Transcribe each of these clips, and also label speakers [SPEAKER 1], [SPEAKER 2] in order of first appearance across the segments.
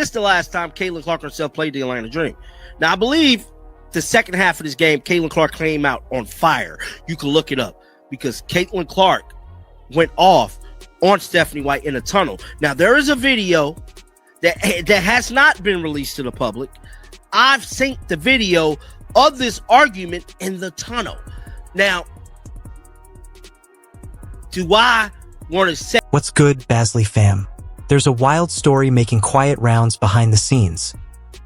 [SPEAKER 1] This is the last time Caitlin Clark herself played the Atlanta Dream. Now, I believe the second half of this game, Caitlin Clark came out on fire. You can look it up because Caitlin Clark went off on Stephanie White in a tunnel. Now, there is a video that has not been released to the public. I've seen the video of this argument in the tunnel. Now, do I want to say...
[SPEAKER 2] What's good, Basley fam? There's a wild story making quiet rounds behind the scenes.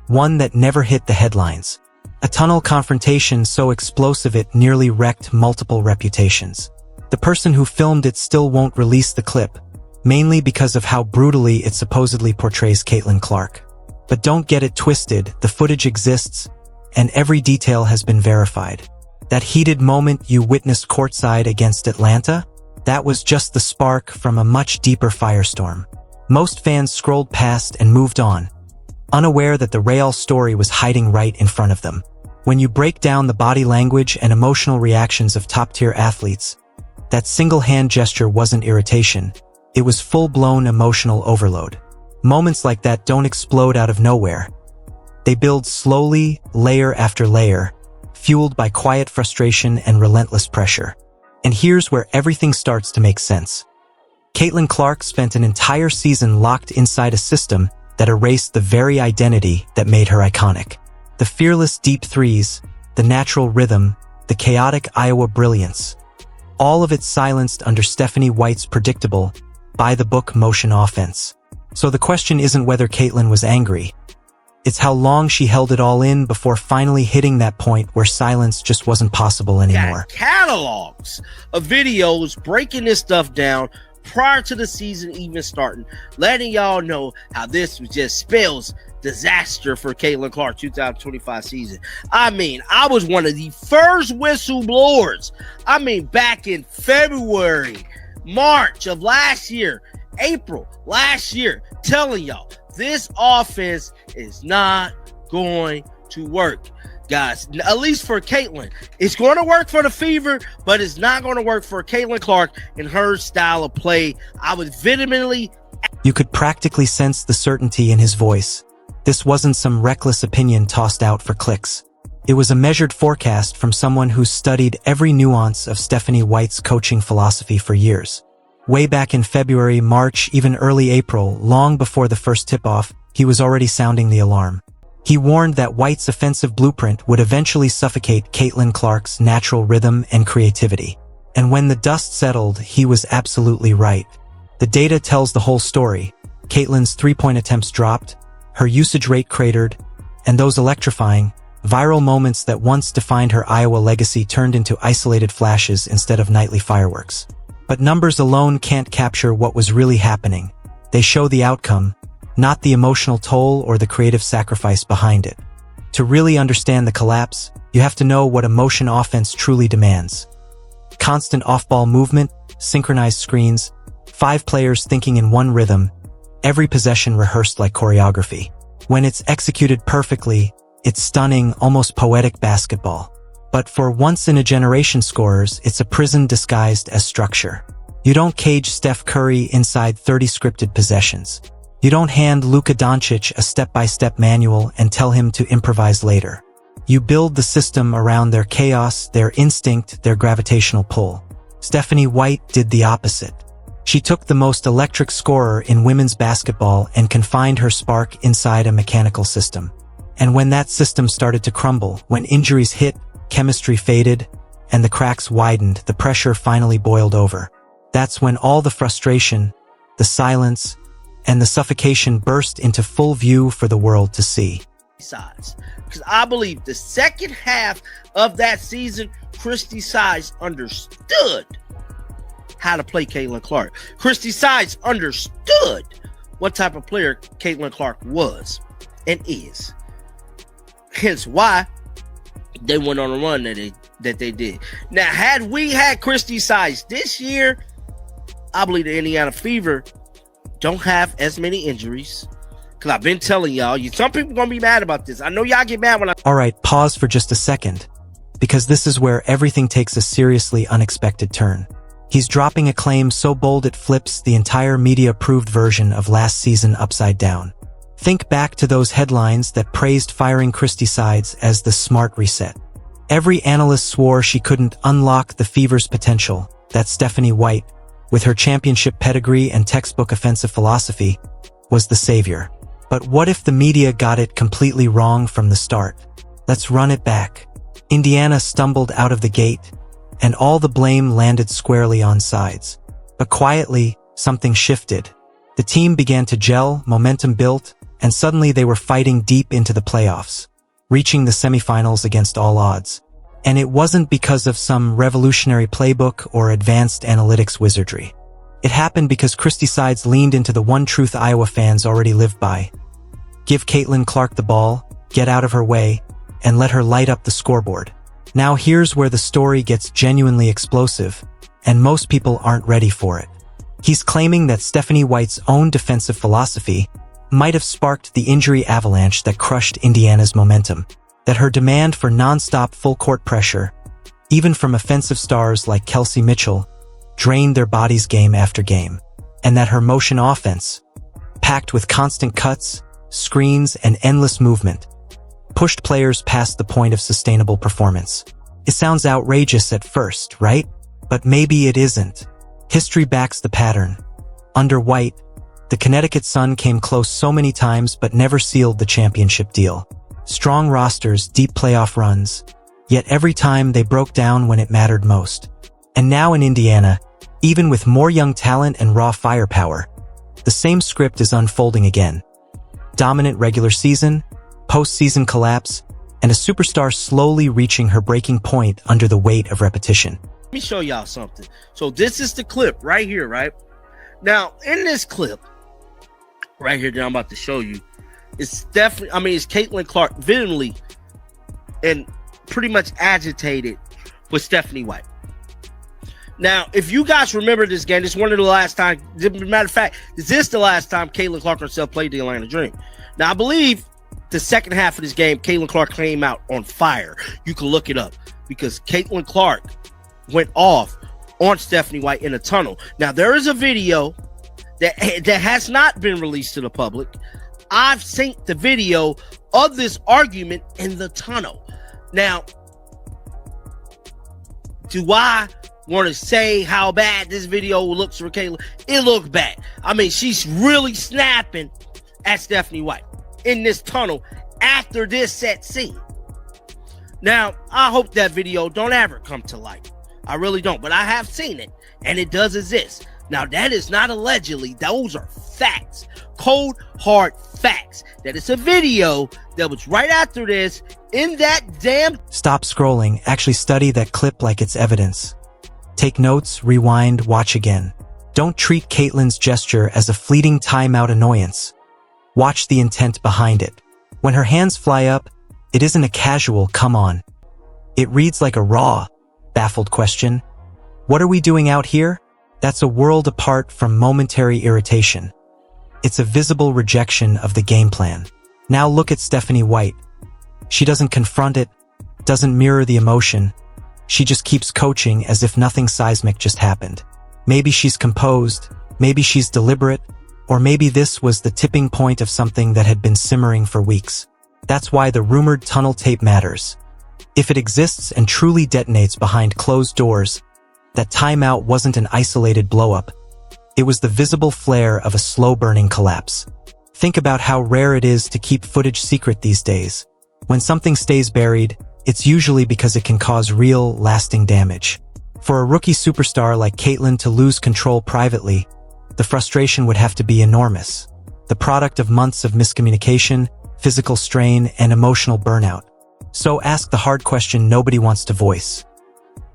[SPEAKER 2] One that never hit the headlines. A tunnel confrontation so explosive it nearly wrecked multiple reputations. The person who filmed it still won't release the clip, mainly because of how brutally it supposedly portrays Caitlin Clark. But don't get it twisted, the footage exists, and every detail has been verified. That heated moment you witnessed courtside against Atlanta? That was just the spark from a much deeper firestorm. Most fans scrolled past and moved on, unaware that the real story was hiding right in front of them. When you break down the body language and emotional reactions of top-tier athletes, that single hand gesture wasn't irritation, it was full-blown emotional overload. Moments like that don't explode out of nowhere. They build slowly, layer after layer, fueled by quiet frustration and relentless pressure. And here's where everything starts to make sense. Caitlin Clark spent an entire season locked inside a system that erased the very identity that made her iconic. The fearless deep threes, the natural rhythm, the chaotic Iowa brilliance. All of it silenced under Stephanie White's predictable, by-the-book motion offense. So the question isn't whether Caitlin was angry. It's how long she held it all in before finally hitting that point where silence just wasn't possible anymore.
[SPEAKER 1] Catalogs of videos breaking this stuff down prior to the season even starting, letting y'all know how this was just spells disaster for Caitlin Clark 2025 season. I mean, I was one of the first whistleblowers. I mean, back in February, March of last year, April last year, telling y'all this offense is not going to work. Guys, at least for Caitlin. It's going to work for the Fever, but it's not going to work for Caitlin Clark and her style of play. I was vehemently...
[SPEAKER 2] You could practically sense the certainty in his voice. This wasn't some reckless opinion tossed out for clicks. It was a measured forecast from someone who's studied every nuance of Stephanie White's coaching philosophy for years. Way back in February, March, even early April, long before the first tip-off, he was already sounding the alarm. He warned that White's offensive blueprint would eventually suffocate Caitlin Clark's natural rhythm and creativity. And when the dust settled, he was absolutely right. The data tells the whole story. Caitlin's three-point attempts dropped, her usage rate cratered, and those electrifying, viral moments that once defined her Iowa legacy turned into isolated flashes instead of nightly fireworks. But numbers alone can't capture what was really happening. They show the outcome, not the emotional toll or the creative sacrifice behind it. To really understand the collapse, you have to know what a motion offense truly demands. Constant off-ball movement, synchronized screens, 5 players thinking in one rhythm, every possession rehearsed like choreography. When it's executed perfectly, it's stunning, almost poetic basketball. But for once-in-a-generation scorers, it's a prison disguised as structure. You don't cage Steph Curry inside 30 scripted possessions. You don't hand Luka Doncic a step-by-step manual and tell him to improvise later. You build the system around their chaos, their instinct, their gravitational pull. Stephanie White did the opposite. She took the most electric scorer in women's basketball and confined her spark inside a mechanical system. And when that system started to crumble, when injuries hit, chemistry faded, and the cracks widened, the pressure finally boiled over. That's when all the frustration, the silence, and the suffocation burst into full view for the world to see.
[SPEAKER 1] Sides, because I believe the second half of that season, Christy Sides understood how to play Caitlin Clark. Christy Sides understood what type of player Caitlin Clark was and is. Hence why they went on a run that they did. Now, had we had Christy Sides this year, I believe the Indiana Fever don't have as many injuries. Because I've been telling y'all, some people are going to be mad about this. I know y'all get mad when I...
[SPEAKER 2] All right, pause for just a second. Because this is where everything takes a seriously unexpected turn. He's dropping a claim so bold it flips the entire media-approved version of last season upside down. Think back to those headlines that praised firing Christy Sides as the smart reset. Every analyst swore she couldn't unlock the Fever's potential, that Stephanie White, with her championship pedigree and textbook offensive philosophy, was the savior. But what if the media got it completely wrong from the start? Let's run it back. Indiana stumbled out of the gate, and all the blame landed squarely on Sides. But quietly, something shifted. The team began to gel, momentum built, and suddenly they were fighting deep into the playoffs, reaching the semifinals against all odds. And it wasn't because of some revolutionary playbook or advanced analytics wizardry. It happened because Christy Sides leaned into the one truth Iowa fans already lived by. Give Caitlin Clark the ball, get out of her way, and let her light up the scoreboard. Now here's where the story gets genuinely explosive, and most people aren't ready for it. He's claiming that Stephanie White's own defensive philosophy might have sparked the injury avalanche that crushed Indiana's momentum, that her demand for non-stop full-court pressure, even from offensive stars like Kelsey Mitchell, drained their bodies game after game, and that her motion offense, packed with constant cuts, screens, and endless movement, pushed players past the point of sustainable performance. It sounds outrageous at first, right? But maybe it isn't. History backs the pattern. Under White, the Connecticut Sun came close so many times but never sealed the championship deal. Strong rosters, deep playoff runs, yet every time they broke down when it mattered most. And now in Indiana, even with more young talent and raw firepower, the same script is unfolding again. Dominant regular season, postseason collapse, and a superstar slowly reaching her breaking point under the weight of repetition.
[SPEAKER 1] Let me show y'all something. So this is the clip right here, right? Now, in this clip, right here that I'm about to show you, it's definitely, it's Caitlin Clark vehemently and pretty much agitated with Stephanie White. Now, if you guys remember this game, this is one of the last time, matter of fact, is this the last time Caitlin Clark herself played the Atlanta Dream? Now, I believe the second half of this game, Caitlin Clark came out on fire. You can look it up because Caitlin Clark went off on Stephanie White in a tunnel. Now, there is a video that has not been released to the public. I've seen the video of this argument in the tunnel. Now, do I want to say how bad this video looks for Caitlin? It looked bad. She's really snapping at Stephanie White in this tunnel after this set scene. Now, I hope that video don't ever come to light. I really don't, but I have seen it, and it does exist. Now, that is not allegedly. Those are facts. Cold, hard facts. That it's a video that was right after this in that damn...
[SPEAKER 2] Stop scrolling. Actually study that clip like it's evidence. Take notes, rewind, watch again. Don't treat Caitlin's gesture as a fleeting timeout annoyance. Watch the intent behind it. When her hands fly up, it isn't a casual come on. It reads like a raw, baffled question. What are we doing out here? That's a world apart from momentary irritation. It's a visible rejection of the game plan. Now look at Stephanie White. She doesn't confront it, doesn't mirror the emotion. She just keeps coaching as if nothing seismic just happened. Maybe she's composed, maybe she's deliberate, or maybe this was the tipping point of something that had been simmering for weeks. That's why the rumored tunnel tape matters. If it exists and truly detonates behind closed doors, that timeout wasn't an isolated blowup. It was the visible flare of a slow-burning collapse. Think about how rare it is to keep footage secret these days. When something stays buried, it's usually because it can cause real, lasting damage. For a rookie superstar like Caitlin to lose control privately, the frustration would have to be enormous. The product of months of miscommunication, physical strain, and emotional burnout. So ask the hard question nobody wants to voice.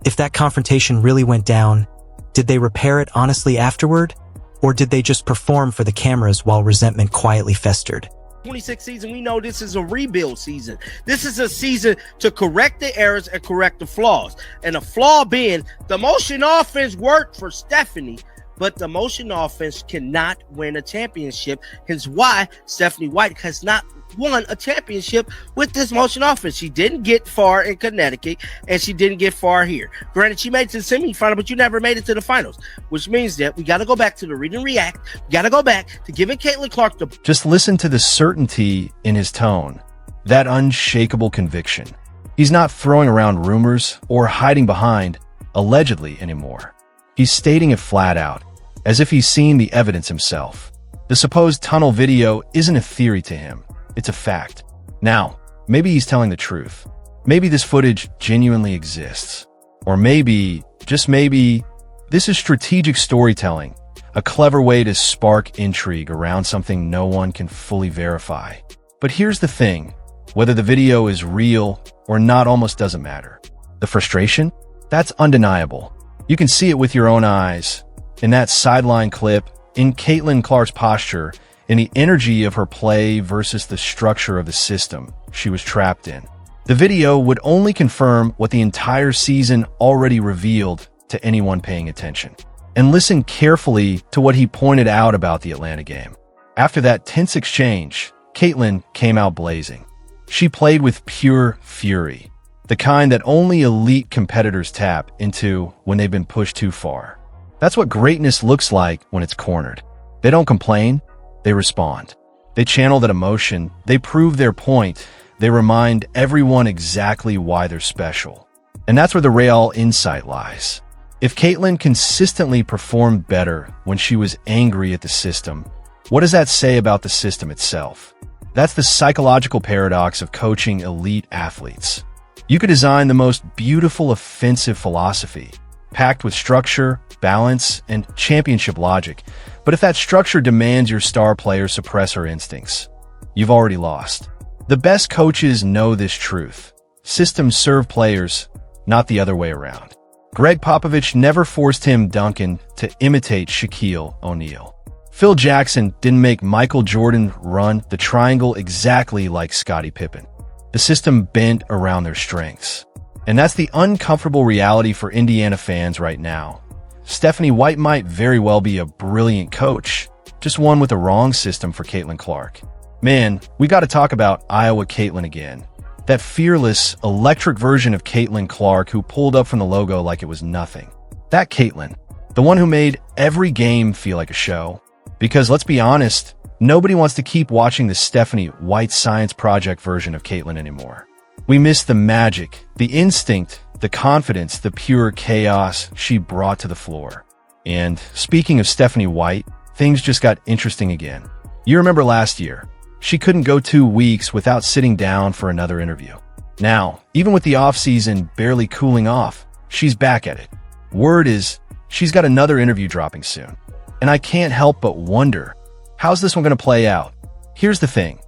[SPEAKER 2] If that confrontation really went down, did they repair it honestly afterward? Or did they just perform for the cameras while resentment quietly festered?
[SPEAKER 1] 26 season, we know this is a rebuild season. This is a season to correct the errors and correct the flaws. And the flaw being the motion offense worked for Stephanie, but the motion offense cannot win a championship. Hence why Stephanie White has not won a championship with this motion offense. She didn't get far in Connecticut, and she didn't get far here. Granted, she made it to the semifinal, but you never made it to the finals, which means that we got to go back to the read and react. We got to go back to giving Caitlin Clark the...
[SPEAKER 3] Just listen to the certainty in his tone, that unshakable conviction. He's not throwing around rumors or hiding behind allegedly anymore. He's stating it flat out, as if he's seen the evidence himself. The supposed tunnel video isn't a theory to him. It's a fact. Now, maybe he's telling the truth. Maybe this footage genuinely exists. Or maybe, just maybe, this is strategic storytelling, a clever way to spark intrigue around something no one can fully verify. But here's the thing, whether the video is real or not almost doesn't matter. The frustration? That's undeniable. You can see it with your own eyes. In that sideline clip, in Caitlin Clark's posture, in the energy of her play versus the structure of the system she was trapped in. The video would only confirm what the entire season already revealed to anyone paying attention. And listen carefully to what he pointed out about the Atlanta game. After that tense exchange, Caitlin came out blazing. She played with pure fury, the kind that only elite competitors tap into when they've been pushed too far. That's what greatness looks like when it's cornered. They don't complain. They respond. They channel that emotion. They prove their point. They remind everyone exactly why they're special. And that's where the real insight lies. If Caitlin consistently performed better when she was angry at the system, what does that say about the system itself? That's the psychological paradox of coaching elite athletes. You could design the most beautiful offensive philosophy, packed with structure, balance, and championship logic. But if that structure demands your star player suppress her instincts, you've already lost. The best coaches know this truth. Systems serve players, not the other way around. Greg Popovich never forced Tim Duncan to imitate Shaquille O'Neal. Phil Jackson didn't make Michael Jordan run the triangle exactly like Scottie Pippen. The system bent around their strengths. And that's the uncomfortable reality for Indiana fans right now. Stephanie White might very well be a brilliant coach, just one with the wrong system for Caitlin Clark. Man, we got to talk about Iowa Caitlin again. That fearless, electric version of Caitlin Clark who pulled up from the logo like it was nothing. That Caitlin, the one who made every game feel like a show. Because let's be honest, nobody wants to keep watching the Stephanie White Science Project version of Caitlin anymore. We miss the magic, the instinct, the confidence, the pure chaos she brought to the floor. And speaking of Stephanie White, things just got interesting again. You remember last year, she couldn't go 2 weeks without sitting down for another interview. Now, even with the offseason barely cooling off, she's back at it. Word is, she's got another interview dropping soon. And I can't help but wonder, how's this one going to play out? Here's the thing.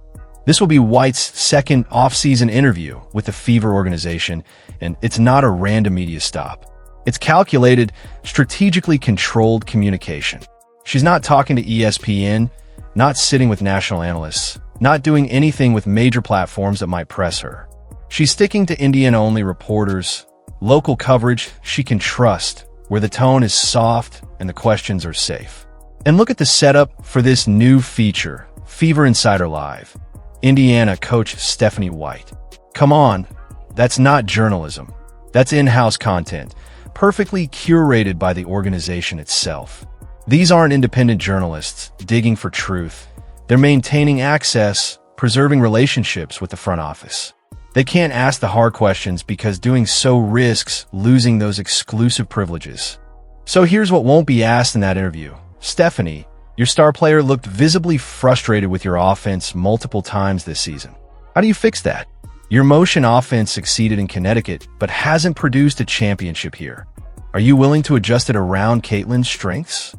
[SPEAKER 3] This will be White's second off-season interview with the Fever organization, and it's not a random media stop. It's calculated, strategically controlled communication. She's not talking to ESPN, not sitting with national analysts, not doing anything with major platforms that might press her. She's sticking to Indiana-only reporters, local coverage she can trust, where the tone is soft and the questions are safe. And look at the setup for this new feature, Fever Insider Live. Indiana coach Stephanie White. Come on, that's not journalism. That's in-house content, perfectly curated by the organization itself. These aren't independent journalists digging for truth. They're maintaining access, preserving relationships with the front office. They can't ask the hard questions because doing so risks losing those exclusive privileges. So here's what won't be asked in that interview. Stephanie, your star player looked visibly frustrated with your offense multiple times this season. How do you fix that? Your motion offense succeeded in Connecticut, but hasn't produced a championship here. Are you willing to adjust it around Caitlin's strengths?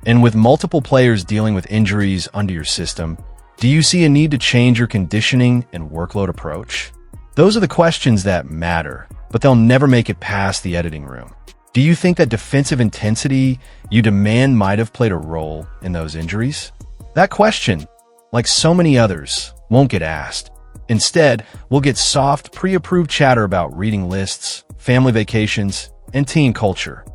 [SPEAKER 3] And with multiple players dealing with injuries under your system, do you see a need to change your conditioning and workload approach? Those are the questions that matter, but they'll never make it past the editing room. Do you think that defensive intensity you demand might have played a role in those injuries? That question, like so many others, won't get asked. Instead, we'll get soft, pre-approved chatter about reading lists, family vacations, and teen culture.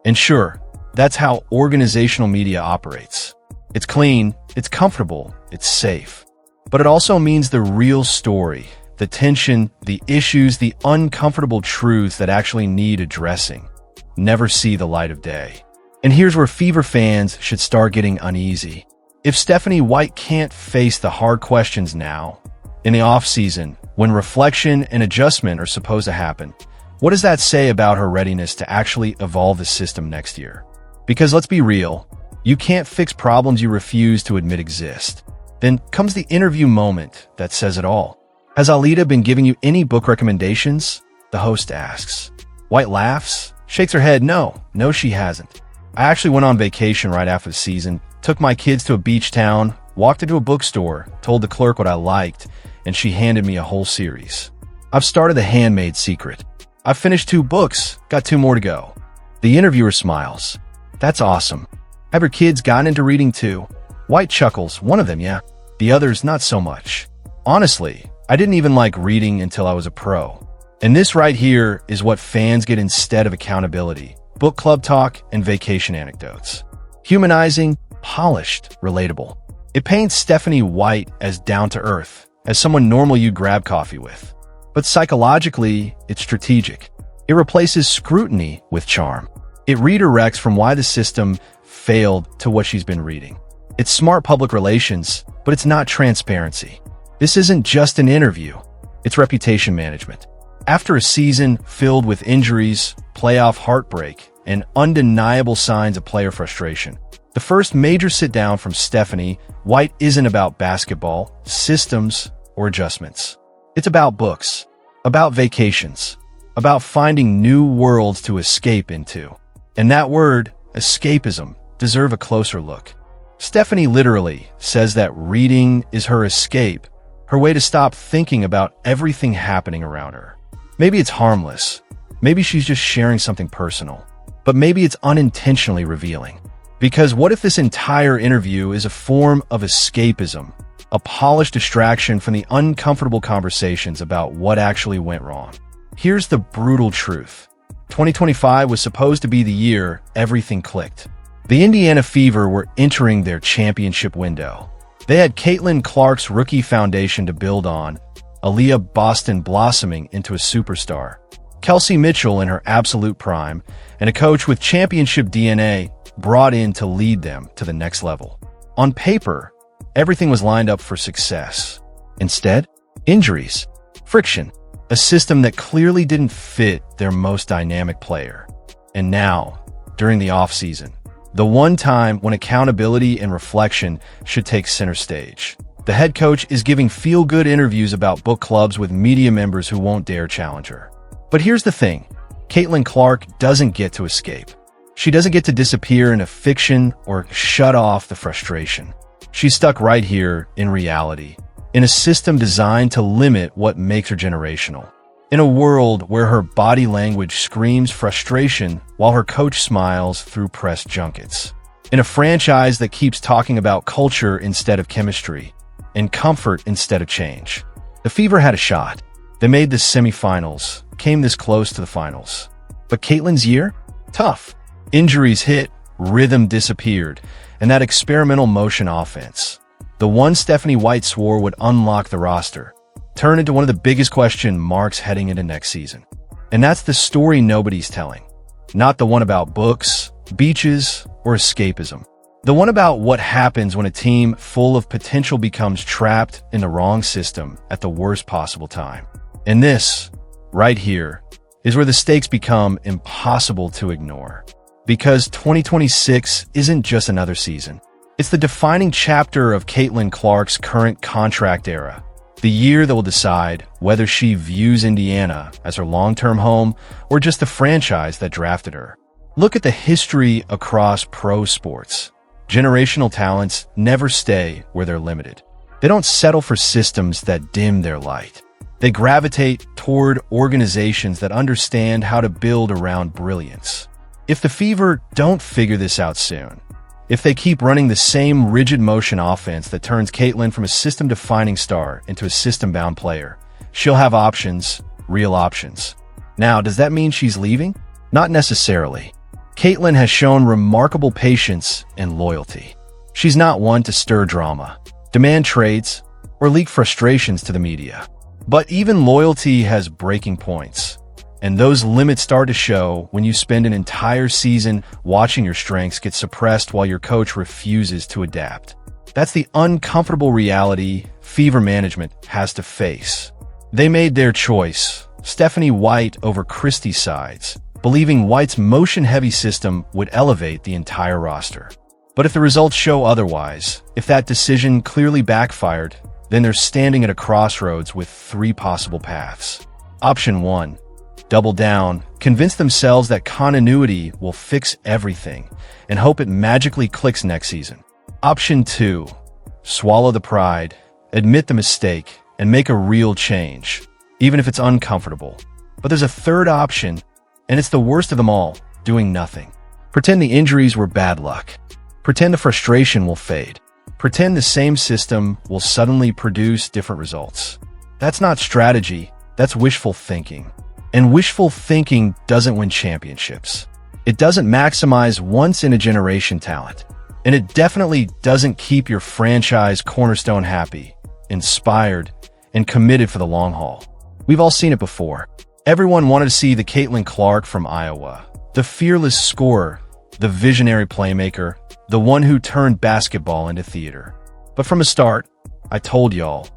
[SPEAKER 3] And sure, That's how organizational media operates. It's clean, it's comfortable, it's safe. But it also means the real story, the tension, the issues, the uncomfortable truths that actually need addressing, never see the light of day. And here's where Fever fans should start getting uneasy. If Stephanie White can't face the hard questions now, in the offseason, when reflection and adjustment are supposed to happen, what does that say about her readiness to actually evolve the system next year? Because let's be real, you can't fix problems you refuse to admit exist. Then comes the interview moment that says it all. Has Alida been giving you any book recommendations? The host asks. White laughs, shakes her head. No, she hasn't. I actually went on vacation right after the season, took my kids to a beach town, walked into a bookstore, told the clerk what I liked, and she handed me a whole series. I've started The Handmaid's Secret. I've finished 2 books, got 2 more to go. The interviewer smiles. That's awesome. Have your kids gotten into reading too? White chuckles, one of them, yeah. The others, not so much. Honestly, I didn't even like reading until I was a pro. And this right here is what fans get instead of accountability. Book club talk and vacation anecdotes. Humanizing, polished, relatable. It paints Stephanie White as down-to-earth, as someone normal you'd grab coffee with. But psychologically, it's strategic. It replaces scrutiny with charm. It redirects from why the system failed to what she's been reading. It's smart public relations, but it's not transparency. This isn't just an interview. It's reputation management. After a season filled with injuries, playoff heartbreak, and undeniable signs of player frustration, the first major sit-down from Stephanie White isn't about basketball, systems, or adjustments. It's about books, about vacations, about finding new worlds to escape into. And that word, escapism, deserves a closer look. Stephanie literally says that reading is her escape, her way to stop thinking about everything happening around her. Maybe it's harmless. Maybe she's just sharing something personal. But maybe it's unintentionally revealing. Because what if this entire interview is a form of escapism, a polished distraction from the uncomfortable conversations about what actually went wrong? Here's the brutal truth. 2025 was supposed to be the year everything clicked. The Indiana Fever were entering their championship window. They had Caitlin Clark's rookie foundation to build on, Aaliyah Boston blossoming into a superstar, Kelsey Mitchell in her absolute prime, and a coach with championship DNA brought in to lead them to the next level. On paper, everything was lined up for success. Instead, injuries, friction, a system that clearly didn't fit their most dynamic player. And now, during the offseason, the one time when accountability and reflection should take center stage, the head coach is giving feel-good interviews about book clubs with media members who won't dare challenge her. But here's the thing. Caitlin Clark doesn't get to escape. She doesn't get to disappear in a fiction or shut off the frustration. She's stuck right here in reality, in a system designed to limit what makes her generational. In a world where her body language screams frustration while her coach smiles through press junkets. In a franchise that keeps talking about culture instead of chemistry, and comfort instead of change. The Fever had a shot. They made the semifinals, came this close to the finals. But Caitlin's year? Tough. Injuries hit, rhythm disappeared, and that experimental motion offense, the one Stephanie White swore would unlock the roster, turned into one of the biggest question marks heading into next season. And that's the story nobody's telling. Not the one about books, beaches, or escapism. The one about what happens when a team full of potential becomes trapped in the wrong system at the worst possible time. And this, right here, is where the stakes become impossible to ignore. Because 2026 isn't just another season. It's the defining chapter of Caitlin Clark's current contract era. The year that will decide whether she views Indiana as her long-term home or just the franchise that drafted her. Look at the history across pro sports. Generational talents never stay where they're limited. They don't settle for systems that dim their light. They gravitate toward organizations that understand how to build around brilliance. If the Fever don't figure this out soon, if they keep running the same rigid motion offense that turns Caitlin from a system-defining star into a system-bound player, she'll have options, real options. Now, does that mean she's leaving? Not necessarily. Caitlin has shown remarkable patience and loyalty. She's not one to stir drama, demand trades, or leak frustrations to the media. But even loyalty has breaking points. And those limits start to show when you spend an entire season watching your strengths get suppressed while your coach refuses to adapt. That's the uncomfortable reality Fever management has to face. They made their choice, Stephanie White over Christie Sides, believing White's motion-heavy system would elevate the entire roster. But if the results show otherwise, if that decision clearly backfired, then they're standing at a crossroads with three possible paths. Option 1. Double down, convince themselves that continuity will fix everything, and hope it magically clicks next season. Option 2. Swallow the pride, admit the mistake, and make a real change, even if it's uncomfortable. But there's a third option, and it's the worst of them all, doing nothing. Pretend the injuries were bad luck. Pretend the frustration will fade. Pretend the same system will suddenly produce different results. That's not strategy, that's wishful thinking. And wishful thinking doesn't win championships. It doesn't maximize once-in-a-generation talent. And it definitely doesn't keep your franchise cornerstone happy, inspired, and committed for the long haul. We've all seen it before. Everyone wanted to see the Caitlin Clark from Iowa, the fearless scorer, the visionary playmaker, the one who turned basketball into theater. But from the start, I told y'all,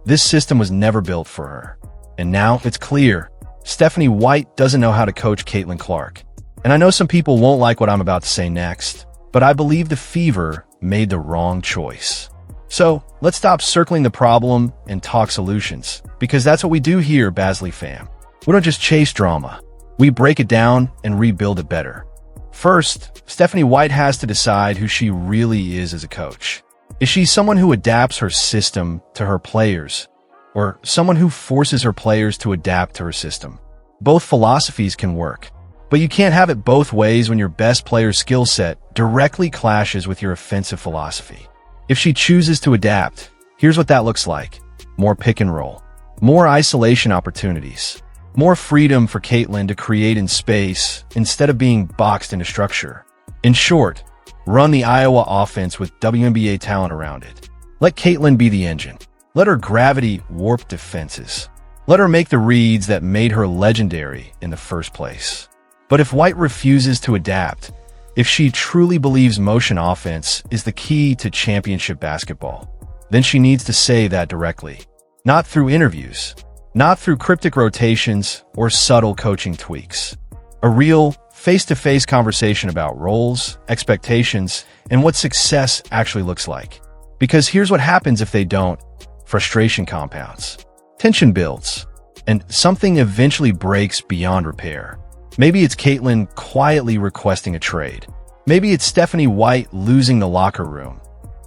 [SPEAKER 3] this system was never built for her. And now it's clear. Stephanie White doesn't know how to coach Caitlin Clark. And I know some people won't like what I'm about to say next, but I believe the Fever made the wrong choice. So let's stop circling the problem and talk solutions, because that's what we do here, Basley fam. We don't just chase drama. We break it down and rebuild it better. First, Stephanie White has to decide who she really is as a coach. Is she someone who adapts her system to her players, or someone who forces her players to adapt to her system? Both philosophies can work, but you can't have it both ways when your best player's skill set directly clashes with your offensive philosophy. If she chooses to adapt, here's what that looks like. More pick and roll, more isolation opportunities, more freedom for Caitlin to create in space instead of being boxed into structure. In short, run the Iowa offense with WNBA talent around it. Let Caitlin be the engine. Let her gravity warp defenses. Let her make the reads that made her legendary in the first place. But if White refuses to adapt, if she truly believes motion offense is the key to championship basketball, then she needs to say that directly. Not through interviews, not through cryptic rotations or subtle coaching tweaks. A real, face-to-face conversation about roles, expectations, and what success actually looks like. Because here's what happens if they don't. Frustration compounds. Tension builds. And something eventually breaks beyond repair. Maybe it's Caitlin quietly requesting a trade. Maybe it's Stephanie White losing the locker room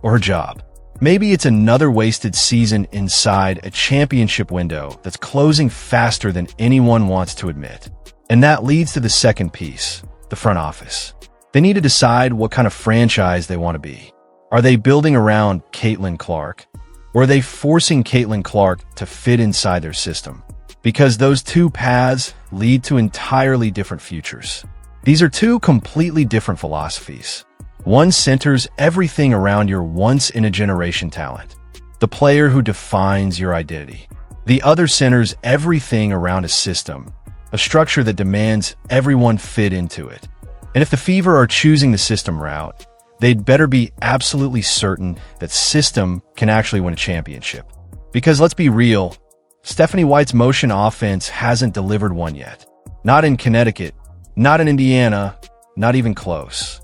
[SPEAKER 3] or her job. Maybe it's another wasted season inside a championship window that's closing faster than anyone wants to admit. And that leads to the second piece, the front office. They need to decide what kind of franchise they want to be. Are they building around Caitlin Clark? Or are they forcing Caitlin Clark to fit inside their system? Because those two paths lead to entirely different futures. These are two completely different philosophies. One centers everything around your once-in-a-generation talent, the player who defines your identity. The other centers everything around a system, a structure that demands everyone fit into it. And if the Fever are choosing the system route, they'd better be absolutely certain that system can actually win a championship. Because let's be real, Stephanie White's motion offense hasn't delivered one yet. Not in Connecticut, not in Indiana, not even close.